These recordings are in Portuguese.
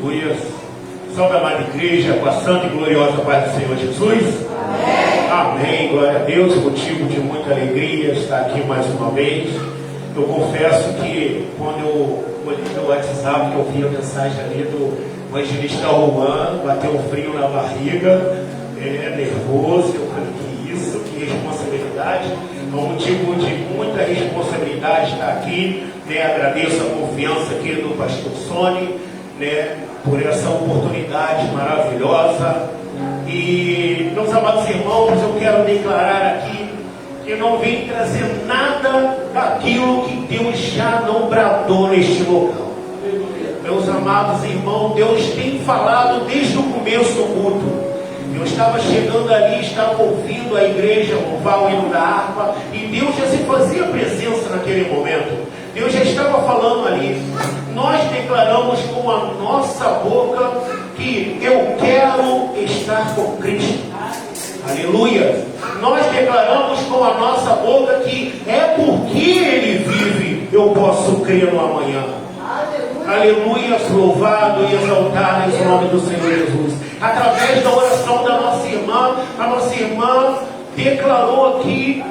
Aleluia. Salve a amada igreja, com a santa e gloriosa paz do Senhor Jesus. Amém. Amém. Glória a Deus. Motivo de muita alegria estar aqui mais uma vez. Eu confesso que quando eu olhei no WhatsApp, eu vi a mensagem ali do evangelista Juan, bateu um frio na barriga, nervoso. Eu falei, que isso, que responsabilidade. É um motivo de muita responsabilidade estar aqui. Agradeço a confiança aqui do pastor Sony, por essa oportunidade maravilhosa. E, meus amados irmãos, eu quero declarar aqui que não vem trazer nada daquilo que Deus já não bradou neste local. Meus amados irmãos, Deus tem falado desde o começo do culto. Eu estava chegando ali, estava ouvindo a igreja louvar o hino da harpa, e Deus já se fazia presença naquele momento. Deus já estava falando ali. Nós declaramos com a nossa boca que eu quero estar com Cristo. Aleluia. Nós declaramos com a nossa boca que é porque Ele vive, eu posso crer no amanhã. Aleluia. Louvado e exaltado é o nome do Senhor Jesus. Através da oração da nossa irmã, a nossa irmã declarou aqui,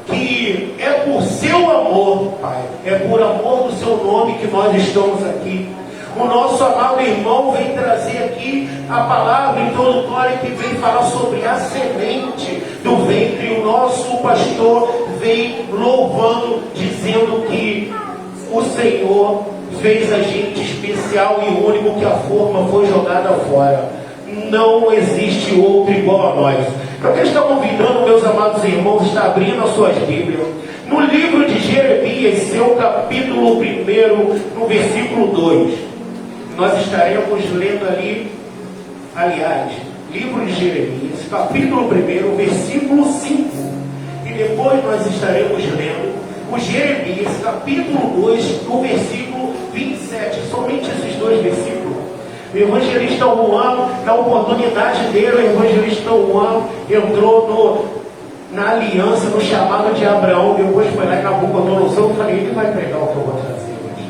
que é por seu amor, Pai, é por amor do seu nome que nós estamos aqui. O nosso amado irmão vem trazer aqui a palavra introdutória que vem falar sobre a semente do ventre. O nosso pastor vem louvando, dizendo que o Senhor fez a gente especial e único, que a forma foi jogada fora. Não existe outro igual a nós. Eu quero estar convidando meus amados irmãos a estar abrindo as suas Bíblias no livro de Jeremias, seu capítulo 1, no versículo 2. Nós estaremos lendo ali, aliás, livro de Jeremias, capítulo 1, versículo 5. E depois nós estaremos lendo o Jeremias, capítulo 2, no versículo 27. Somente esses dois versículos. O evangelista Juan, na oportunidade dele, o evangelista Juan entrou na aliança, no chamado de Abraão. Depois foi lá e acabou com a noção. Eu falei, ele vai pregar o que eu vou trazer hoje.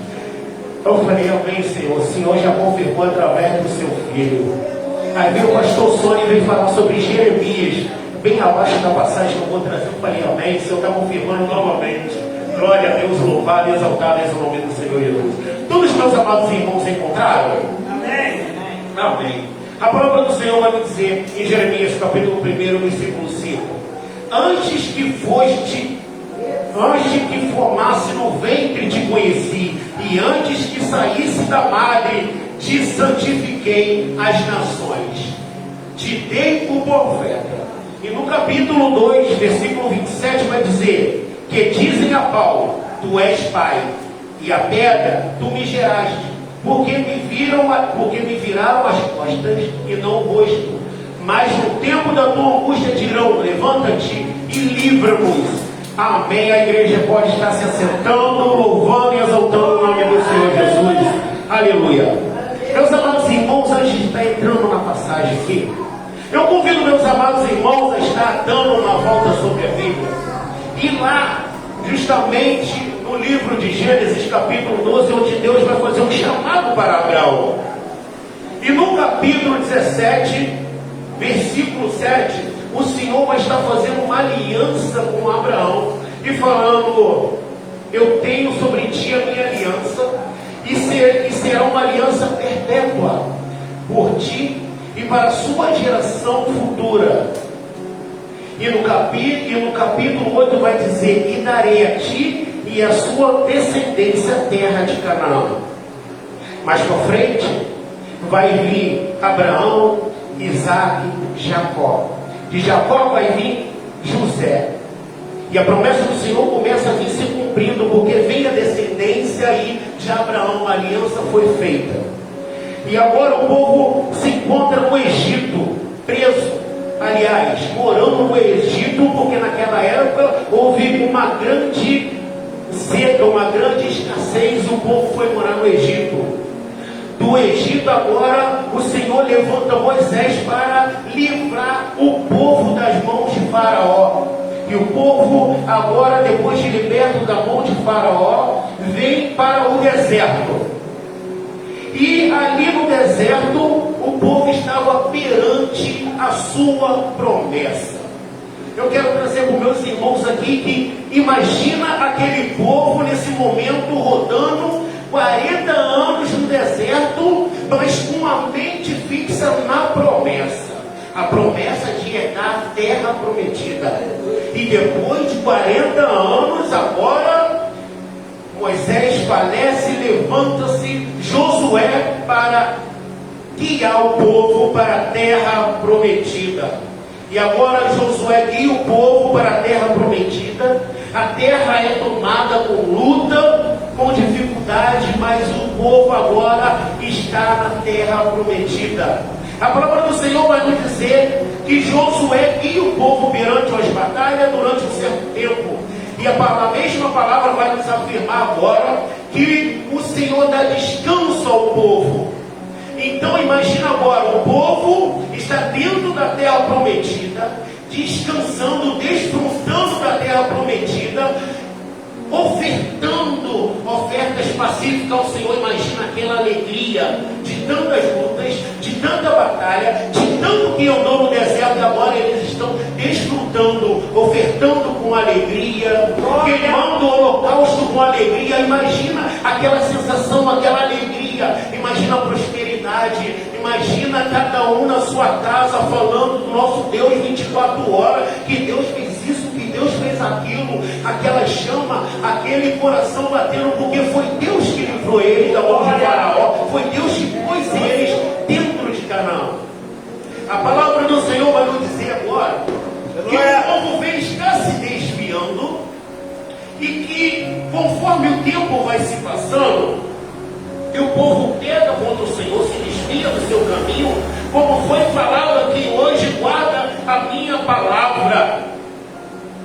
Eu falei, amém, Senhor. O Senhor já confirmou através do seu filho. Aí veio o pastor Sônia e veio falar sobre Jeremias, bem abaixo da passagem que eu vou trazer. Eu falei, amém, o Senhor está confirmando novamente. Glória a Deus, louvado e exaltado é o nome do Senhor Jesus. Todos os meus amados irmãos se encontraram? Amém. A palavra do Senhor vai me dizer em Jeremias capítulo 1, versículo 5: antes que formasse no ventre te conheci, e antes que saísse da madre te santifiquei as nações, te dei por profeta. E no capítulo 2, versículo 27 vai dizer que dizem a Paulo, tu és pai, e a pedra tu me geraste, porque me viraram as costas e não o rosto. Mas no tempo da tua angústia dirão, levanta-te e livra-nos. Amém. A igreja pode estar se assentando, louvando e exaltando o nome do Senhor Jesus. Aleluia. Meus amados irmãos, antes de estar entrando na passagem aqui, eu convido meus amados irmãos a estar dando uma volta sobre a Bíblia. E lá, justamente no livro de Gênesis, capítulo 12, onde Deus vai fazer um chamado para Abraão. E no capítulo 17, versículo 7, o Senhor vai estar fazendo uma aliança com Abraão e falando, eu tenho sobre ti a minha aliança, e será uma aliança perpétua por ti e para a sua geração futura. E no capítulo 8 vai dizer, e darei a ti e a sua descendência a terra de Canaã. Mais para frente vai vir Abraão, Isaac, Jacó. De Jacó vai vir José. E a promessa do Senhor começa a vir se cumprindo, porque vem a descendência e de Abraão a aliança foi feita. E agora o povo se encontra no Egito, preso. Aliás, morando no Egito, porque naquela época houve uma grande seca, uma grande escassez, o povo foi morar no Egito. Do Egito agora o Senhor levanta Moisés para livrar o povo das mãos de Faraó. E o povo agora, depois de liberto da mão de Faraó, vem para o deserto. E ali no deserto, o povo estava perante a sua promessa. Eu quero trazer para os meus irmãos aqui que imagina aquele povo nesse momento rodando 40 anos no deserto, mas com a mente fixa na promessa. A promessa de herdar a terra prometida. E depois de 40 anos, agora Moisés falece, levanta-se Josué para guiar o povo para a terra prometida. E agora Josué guia o povo para a terra prometida. A terra é tomada com luta, com dificuldade, mas o povo agora está na terra prometida. A palavra do Senhor vai nos dizer que Josué guia o povo perante as batalhas durante um certo tempo. E a mesma palavra vai nos afirmar agora que o Senhor dá descanso ao povo. Então imagina agora, o povo está dentro da terra prometida, descansando, desfrutando da terra prometida, ofertando ofertas pacíficas ao Senhor. Imagina aquela alegria de tantas lutas, de tanta batalha, de tanto que andou no deserto, e agora eles estão desfrutando, ofertando com alegria, queimando o holocausto com alegria. Imagina aquela sensação, aquela alegria, imagina a prosperidade, imagina cada um na sua casa falando do nosso Deus 24 horas, que Deus fez isso, que Deus fez aquilo, aquela chama, aquele coração batendo, porque foi Deus que livrou eles da mão de Faraó, foi Deus que pôs eles dentro de Canaã. A palavra do Senhor vai nos dizer agora que o povo vem estar se desviando e que conforme o tempo vai se passando, e o povo pega contra o Senhor, se desvia do seu caminho, como foi falado aqui hoje, guarda a minha palavra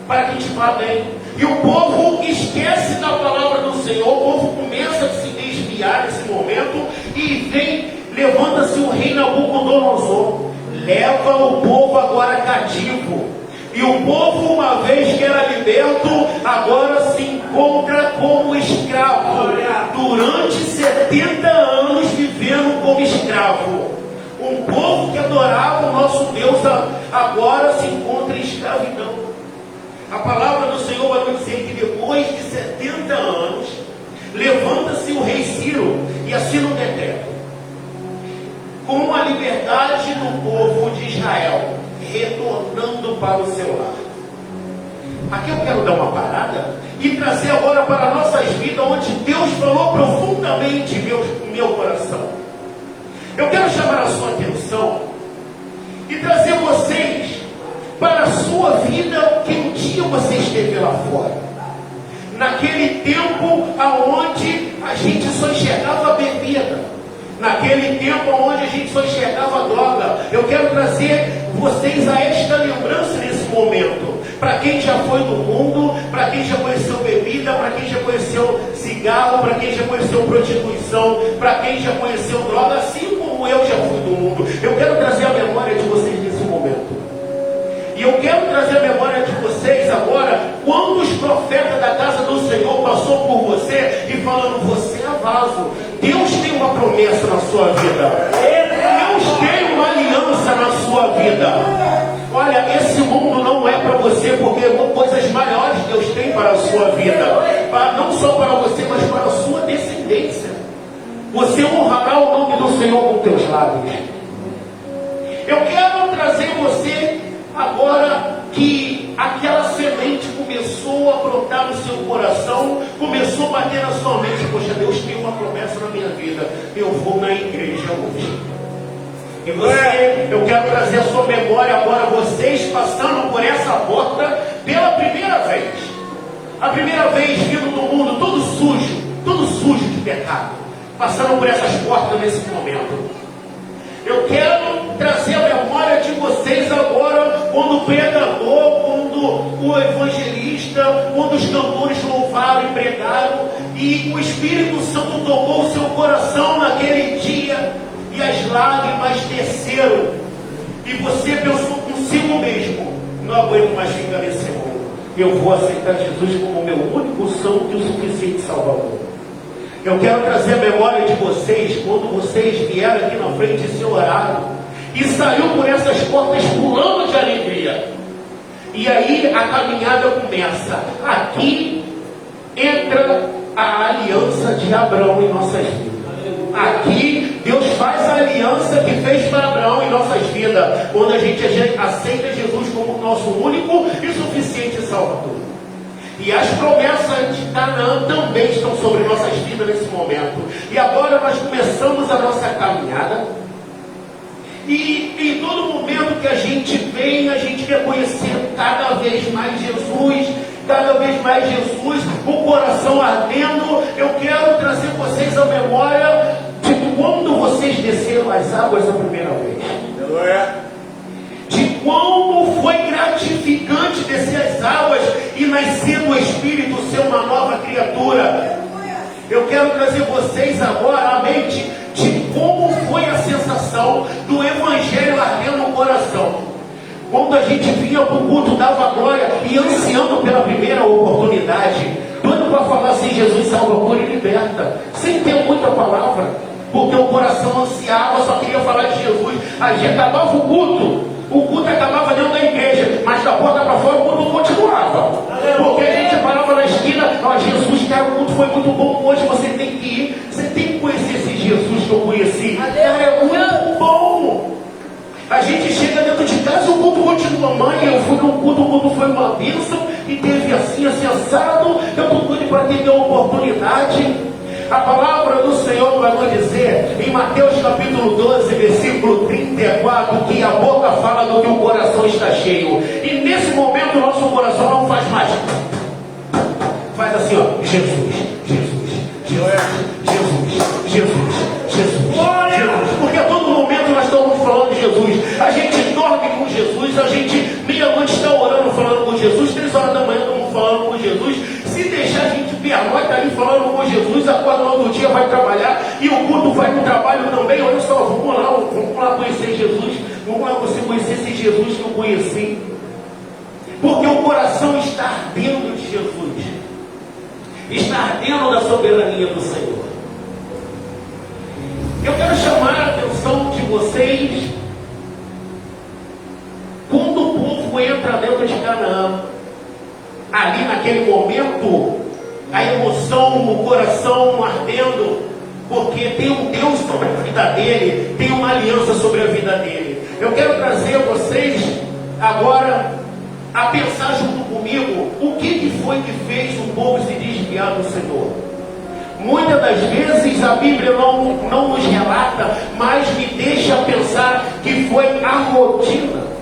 para que te vá bem. E o povo esquece da palavra do Senhor, o povo começa a se desviar nesse momento, e levanta-se o rei Nabucodonosor, leva o povo agora cativo. E o povo, uma vez que era liberto, agora se encontra como escravo, durante 70 anos vivendo como escravo. Um povo que adorava o nosso Deus, agora se encontra em escravidão. A palavra do Senhor vai nos dizer que depois de 70 anos, levanta-se o rei Ciro e assina um decreto, com a liberdade do povo de Israel, retornando para o seu lar. Aqui eu quero dar uma parada e trazer agora para nossas vidas, onde Deus falou profundamente no meu coração. Eu quero chamar a sua atenção e trazer vocês para a sua vida, que um dia você esteve lá fora, naquele tempo aonde a gente só enxergava a bebida, naquele tempo onde a gente só enxergava droga. Eu quero trazer vocês a esta lembrança nesse momento. Para quem já foi do mundo, para quem já conheceu bebida, para quem já conheceu cigarro, para quem já conheceu prostituição, para quem já conheceu droga, assim como eu já fui do mundo. Eu quero trazer a memória de vocês nesse momento. E eu quero trazer a memória de vocês agora, quando os profetas da casa do Senhor passou por você e falando, você é vaso. Deus tem uma promessa na sua vida. Deus tem uma aliança na sua vida. Olha, esse mundo não é para você, porque coisas maiores Deus tem para a sua vida. Não só para você, mas para a sua descendência. Você honrará o nome do Senhor com teus lábios. Eu quero trazer você agora que aquela semente começou a brotar no seu coração, começou a bater na sua mente. Poxa, Deus tem uma promessa na minha vida, eu vou na igreja hoje. E você, eu quero trazer a sua memória agora, vocês passando por essa porta pela primeira vez. A primeira vez vindo do mundo todo sujo de pecado, passando por essas portas nesse momento. Eu quero trazer a memória de vocês agora, quando o pregador, quando o evangelista, quando os cantores louvaram e pregaram, e o Espírito Santo tocou o seu coração naquele dia, e as lágrimas desceram, e você pensou consigo mesmo, não aguento mais ficar nesse mundo, eu vou aceitar Jesus como meu único santo e o suficiente Salvador. Eu quero trazer a memória de vocês, quando vocês vieram aqui na frente e se oraram, e saiu por essas portas pulando de alegria. E aí a caminhada começa. Aqui entra a aliança de Abraão em nossas vidas. Aqui Deus faz a aliança que fez para Abraão em nossas vidas, quando a gente aceita Jesus como nosso único e suficiente Salvador. E as promessas de Canaã também estão sobre nossas vidas nesse momento. E agora nós começamos a nossa caminhada. E em todo momento que a gente vem, a gente quer conhecer cada vez mais Jesus, cada vez mais Jesus, o coração ardendo. Eu quero trazer vocês a memória de quando vocês desceram as águas a primeira vez. De como foi gratificante descer as águas e nascer do Espírito, ser uma nova criatura. Eu quero trazer vocês agora à mente de como foi a sensação do Evangelho ardendo no coração. Quando a gente vinha para o culto, dava glória e ansiando pela primeira oportunidade, doido para falar assim: Jesus salva, cura e liberta, sem ter muita palavra, porque o coração ansiava, só queria falar de Jesus. A gente acabava o culto acabava dentro da igreja, mas da porta para fora o culto continuava, porque a gente parava na esquina: ó, Jesus, cara, o culto foi muito bom hoje, você tem que ir, você tem que conhecer esse Jesus que eu conheci, cara, é muito bom. A gente chega dentro de casa, o culto continua. Mãe, eu fui no culto, o culto foi uma bênção, e teve assim, assado, eu estou doido para ter a oportunidade. A palavra do Senhor vai nos dizer, em Mateus capítulo 12, versículo 34, que a boca fala do que o coração está cheio. E nesse momento o nosso coração não faz mais. Faz assim, ó: Jesus, Jesus, Jesus, Jesus, Jesus, Jesus, Jesus. Porque a todo momento nós estamos falando de Jesus. A gente dorme com Jesus, a gente meia-noite está orando, falando com Jesus, 3 horas da manhã estamos falando com Jesus. Se deixar, a gente pernoita ali falando com Jesus, acorda no outro dia, vai trabalhar, e o culto vai no trabalho também. Olha só, vamos lá conhecer Jesus, vamos lá você conhecer esse Jesus que eu conheci. Porque o coração está ardendo de Jesus, está ardendo da soberania do Senhor. Eu quero chamar a atenção de vocês, quando o povo entra dentro de Canaã, ali naquele momento, a emoção, o coração ardendo, porque tem um Deus sobre a vida dele, tem uma aliança sobre a vida dele. Eu quero trazer vocês agora a pensar junto comigo o que foi que fez o povo se desviar do Senhor. Muitas das vezes a Bíblia não nos relata, mas me deixa pensar que foi a rotina.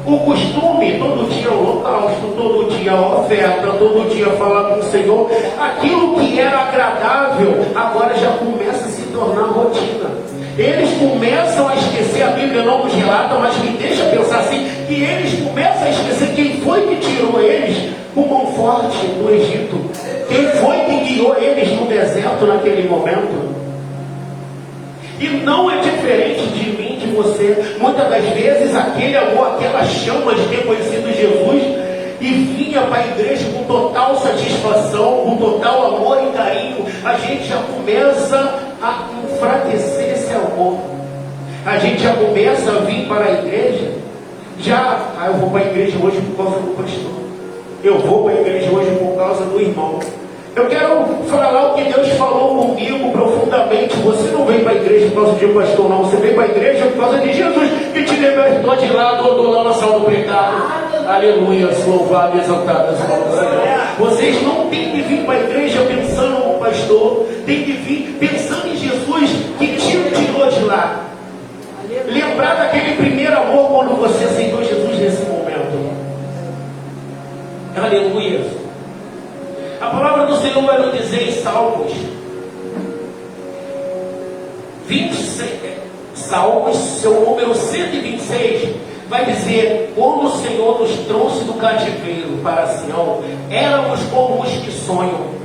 O costume, todo dia holocausto, todo dia oferta, todo dia falar com o Senhor. Aquilo que era agradável, agora já começa a se tornar rotina. Eles começam a esquecer, a Bíblia não nos relata, mas me deixa pensar assim, que eles começam a esquecer quem foi que tirou eles com mão forte do Egito. Quem foi que guiou eles no deserto naquele momento. E não é diferente de mim, de você. Muitas das vezes aquele amor, aquela chama de ter conhecido Jesus e vinha para a igreja com total satisfação, com total amor e carinho, a gente já começa a enfraquecer esse amor. A gente já começa a vir para a igreja, eu vou para a igreja hoje por causa do pastor, eu vou para a igreja hoje por causa do irmão. Eu quero falar o que Deus falou comigo profundamente. Você não vem para a igreja por causa de um pastor, não. Você vem para a igreja por causa de Jesus, que te libertou de lá do lamaçal do pecado. Aleluia, louvado e exaltado as mãos do Senhor. Vocês não têm que vir para a igreja pensando no pastor, tem que vir pensando em Jesus, que te tirou de lá. Lembrar daquele primeiro amor quando você aceitou Jesus nesse momento. Aleluia. A palavra do Senhor vai nos dizer em Salmos 26, Salmos, seu número 126, vai dizer: quando o Senhor nos trouxe do cativeiro para Sião, éramos como os que sonham.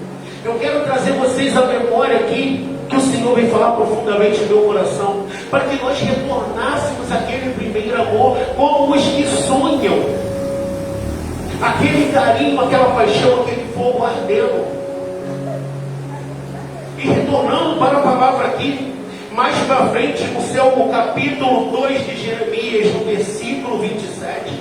Eu quero trazer vocês a memória aqui, que o Senhor vem falar profundamente no meu coração, para que nós retornássemos àquele primeiro amor como os que sonham. Aquele carinho, aquela paixão, aquele fogo ardendo. E retornando para a palavra aqui, mais para frente, no capítulo 2 de Jeremias, no versículo 27,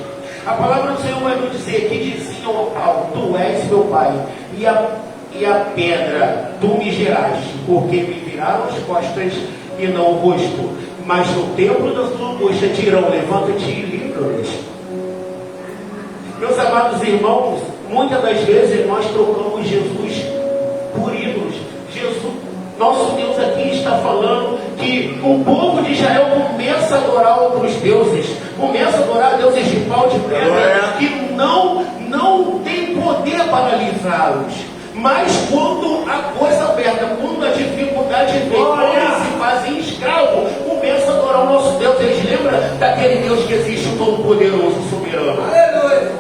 a palavra do Senhor vai nos dizer que diziam ao pau: tu és meu pai, e a pedra tu me geraste, porque me viraram as costas e não o rosto. Mas no templo da tua angústia dirão: levanta-te e livra-nos. Meus amados irmãos, muitas das vezes nós trocamos Jesus por ídolos. Jesus, nosso Deus aqui está falando que o povo de Israel começa a adorar outros deuses, começa a adorar deuses de pau de pedra, que não tem poder para livrá-los. Mas quando a coisa aperta, quando a dificuldade vem, quando eles se fazem escravo, começa a adorar o nosso Deus. Eles lembram daquele Deus que existe, o Todo-Poderoso, soberano. Aleluia!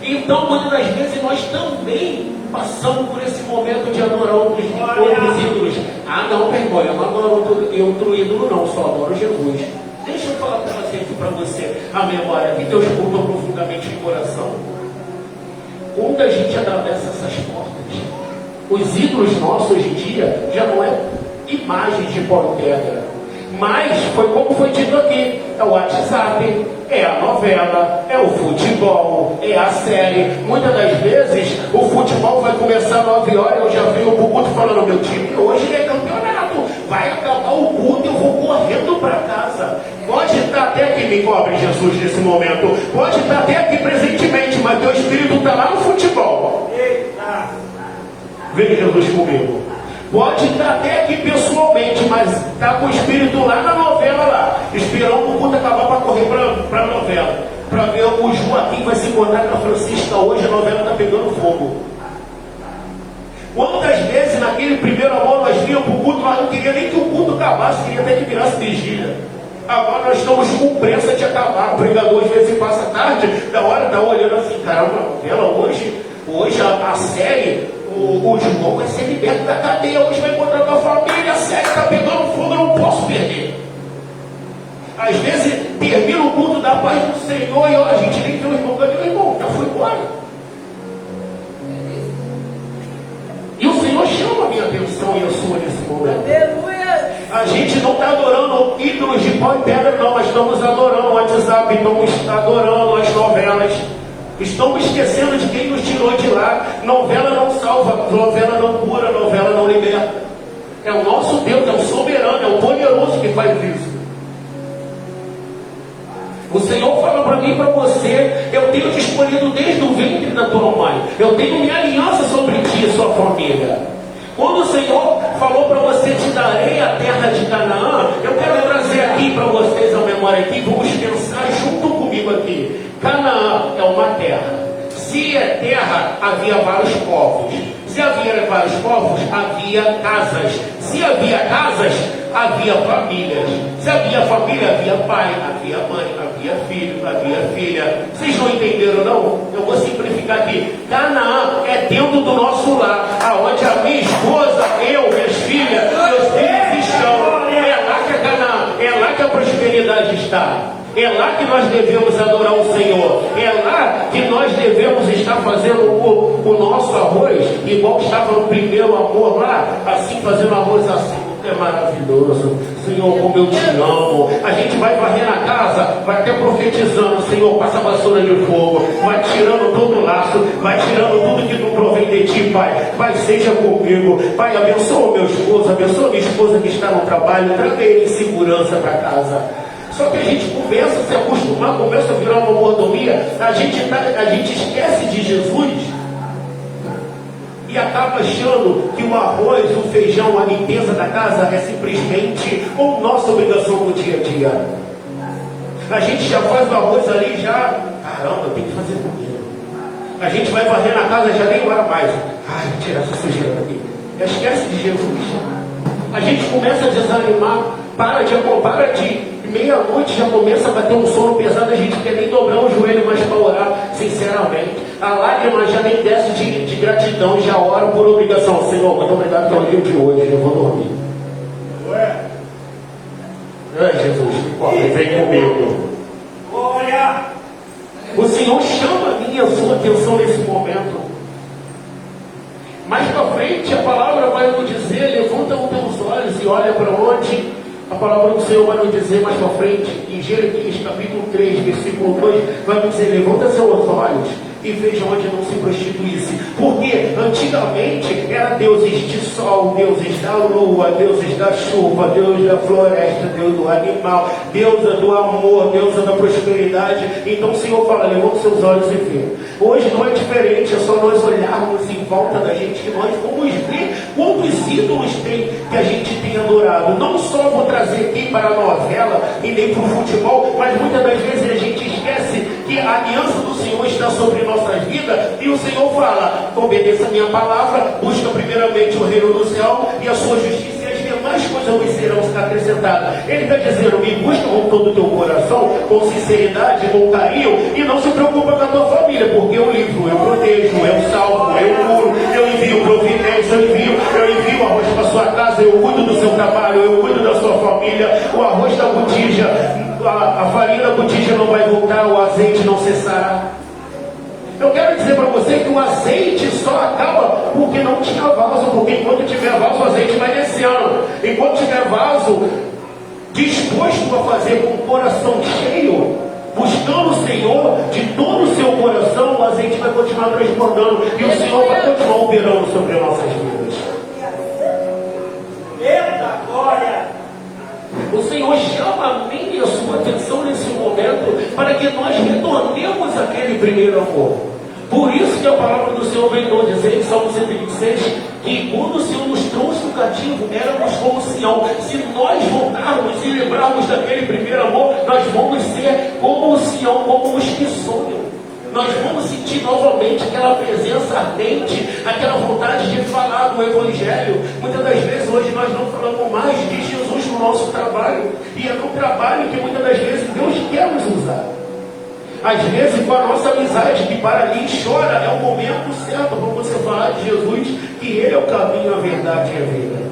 Então, muitas das vezes, nós também passamos por esse momento de adorar outros ídolos. Ah, não, vergonha, eu não adoro outro ídolo, não, só adoro Jesus. Deixa eu falar para você a memória que Deus cultua profundamente no coração. Quando a gente atravessa essas portas, os ídolos nossos hoje em dia já não é imagens de pó e pedra, mas foi como foi dito aqui: é o WhatsApp, é a novela, é o futebol, é a série. Muitas das vezes o futebol vai começar às 9 horas, eu já vi o culto falando: meu time hoje é campeonato, vai acabar o culto, eu vou correndo para casa. Pode estar até aqui, me cobre Jesus nesse momento, pode estar até aqui presentemente, mas teu espírito está lá no futebol. Eita! Vem Jesus comigo. Pode estar até aqui pessoalmente, mas está com o espírito lá na novela lá, esperando o culto acabar para correr para a novela, para ver o Joaquim vai se encontrar com a Francisca hoje, a novela está pegando fogo. Quantas vezes naquele primeiro amor nós víamos para o culto, nós não queríamos nem que o culto acabasse, queria até que virasse vigília. Agora nós estamos com pressa de acabar. O pregador às vezes passa tarde, da hora está olhando assim: caramba, a novela hoje a série, o João vai ser liberto da cadeia, hoje vai encontrar com a família, a série está pegando fogo, eu não posso perder. Às vezes termina o culto da paz do Senhor e a gente nem tem o irmão, cadê o irmão? Já foi embora. E o Senhor chama a minha atenção e a sua nesse momento. Aleluia! A gente não está adorando ídolos de pau e pedra, não. Nós estamos adorando o WhatsApp, estamos adorando as novelas. Estamos esquecendo de quem nos tirou de lá. Novela não salva, novela não cura, novela não liberta. É o nosso Deus, é o soberano, é o poderoso que faz isso. O Senhor fala para mim e para você: eu tenho te escolhido desde o ventre da tua mãe, eu tenho minha aliança sobre ti e sua família. Quando o Senhor falou para você: te darei a terra de Canaã, eu quero trazer aqui para vocês a memória aqui, vamos pensar junto comigo aqui. Canaã é uma terra. Se é terra, havia vários povos. Se havia vários povos, havia casas. Se havia casas, havia famílias. Se havia família, havia pai, havia mãe, havia filho, havia filha. Vocês não entenderam, não? Eu vou simplificar aqui. Canaã é dentro do nosso lar, aonde a minha esposa, eu, minhas filhas, meus filhos estão. É lá que é Canaã, é lá que a prosperidade está. É lá que nós devemos adorar o Senhor. É lá que nós devemos estar fazendo o nosso arroz, igual estava no primeiro amor lá, assim, fazendo arroz assim. É maravilhoso. Senhor, como eu te amo. A gente vai varrer na casa, vai até profetizando: Senhor, passa a vassoura de fogo, vai tirando todo o laço, vai tirando tudo que não provém de ti, Pai. Pai, seja comigo. Pai, abençoa o meu esposo, abençoa a minha esposa que está no trabalho, traga ele em segurança para casa. Só que a gente começa a se acostumar, começa a virar uma mordomia, a gente esquece de Jesus e acaba achando que o arroz, o feijão, a limpeza da casa é simplesmente nossa obrigação no dia a dia. A gente já faz o arroz ali, já, caramba, tem que fazer comida. A gente vai varrer na casa, já nem ora mais. Ai, vou tirar essa sujeira daqui. Já esquece de Jesus. A gente começa a desanimar, para de meia-noite já começa a bater um sono pesado, a gente quer nem dobrar o joelho mais para orar, sinceramente. A lágrima já nem desce de gratidão, já ora por obrigação. Senhor, muito obrigado pelo dia de hoje, eu vou dormir. Jesus, me cobre, vem comigo. Glória! O Senhor chama a minha e a sua atenção nesse momento. Mais para frente a palavra vai nos dizer olha para onde a palavra do Senhor vai nos dizer mais para frente, em Jeremias capítulo 3, versículo 2, vai nos dizer: levanta seus olhos e veja onde não se prostituísse. Porque antigamente era deuses de sol, deuses da lua, deuses da chuva, Deus da floresta, Deus do animal, deusa do amor, deusa da prosperidade. Então o Senhor fala: levanta seus olhos e vê. Hoje não é diferente, é só nós olharmos em volta da gente que nós vamos ver quantos ídolos tem que a gente tem adorado. Não só vou trazer aqui para a novela e nem para o futebol, mas muitas das vezes a gente esquece que a aliança do Senhor está sobre nossas vidas, e o Senhor fala: obedeça a minha palavra, busca primeiramente o reino do céu e a sua justiça, e as demais coisas vos serão acrescentadas. Ele está dizendo: me busca com todo o teu coração, com sinceridade, com carinho, e não se preocupa com a tua família, porque eu livro, eu protejo, eu salvo, eu curo, eu envio providência, eu envio arroz para sua casa, eu cuido do seu trabalho, eu cuido da sua família. O arroz da botija, a farinha da botija não vai voltar, o azeite não cessará. Eu quero dizer para você que o azeite só acaba porque não tinha vaso, porque enquanto tiver vaso, o azeite vai descendo. Enquanto tiver vaso disposto a fazer com o coração cheio, buscando o Senhor de todo o seu coração, o azeite vai continuar transbordando e o Senhor vai continuar operando sobre as nossas vidas. Eita glória! O Senhor chama a minha e a sua atenção nesse momento para que nós retornemos àquele primeiro amor. Por isso que a palavra do Senhor vem nos dizer em Salmo 126, que quando o Senhor nos trouxe do cativo, éramos como Sião. Se nós voltarmos e lembrarmos daquele primeiro amor, nós vamos ser como o Sião, como os que sonham. Nós vamos sentir novamente aquela presença ardente, aquela vontade de falar do Evangelho. Muitas das vezes hoje nós não falamos mais de Jesus no nosso trabalho, e é no trabalho que muitas das vezes Deus quer nos usar. Às vezes, com a nossa amizade, que para ali chora, é o momento certo para você falar de Jesus, que Ele é o caminho, a verdade e a vida.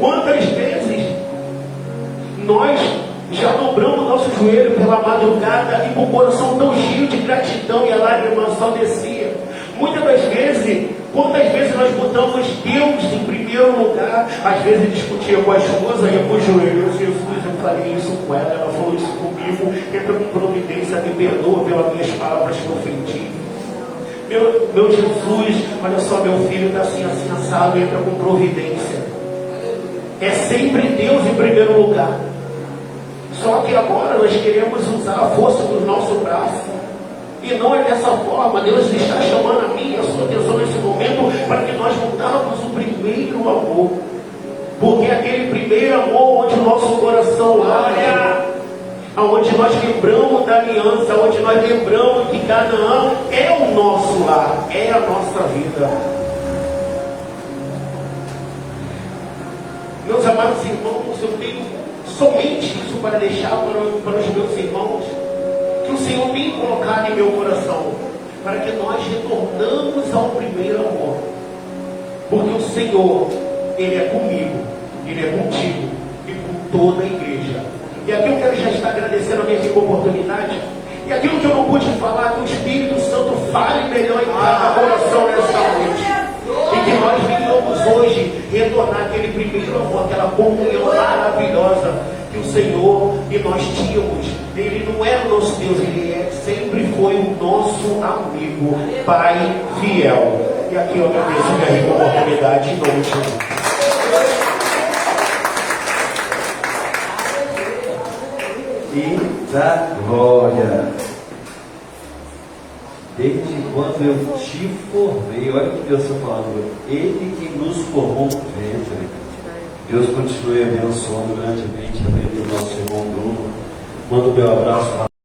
Quantas vezes nós já dobramos nosso joelho pela madrugada e com o coração tão cheio de gratidão e a lágrima só descia? Muitas das vezes, quantas vezes nós botamos Deus em primeiro lugar? Às vezes discutia com a esposa, ia para o joelho: Jesus, eu falei isso com ela falou isso comigo, entra com providência, me perdoa pelas minhas palavras que eu ofendi. Meu Jesus, olha só, meu filho está assim, assim, assado, entra com providência. É sempre Deus em primeiro lugar. Só que agora nós queremos usar a força do nosso braço, e não é dessa forma. Deus está chamando a minha e a sua atenção nesse momento para que nós voltarmos o primeiro amor, porque é aquele primeiro amor onde o nosso coração arde, onde nós lembramos da aliança, onde nós lembramos que Canaã é o nosso lar, é a nossa vida. Meus amados irmãos, eu tenho somente isso para deixar para os meus irmãos, que o Senhor tem colocado em meu coração, para que nós retornamos ao primeiro amor, porque o Senhor, Ele é comigo, Ele é contigo e com toda a igreja. E aqui eu quero já estar agradecendo a minha oportunidade, e aquilo que eu não pude falar, que o Espírito Santo fale melhor em cada coração nessa noite, e que nós venhamos hoje retornar aquele primeiro amor, aquela comunhão maravilhosa que o Senhor e nós tínhamos. Ele não é o nosso Deus, Ele sempre foi o nosso amigo, Pai fiel. E aqui eu agradeço a minha oportunidade em nome de Jesus. Eita glória! Desde quando eu te formei, olha o que Deus está falando, Ele que nos formou no ventre. Deus continue abençoando grandemente a vida do nosso irmão Bruno. Manda o meu abraço.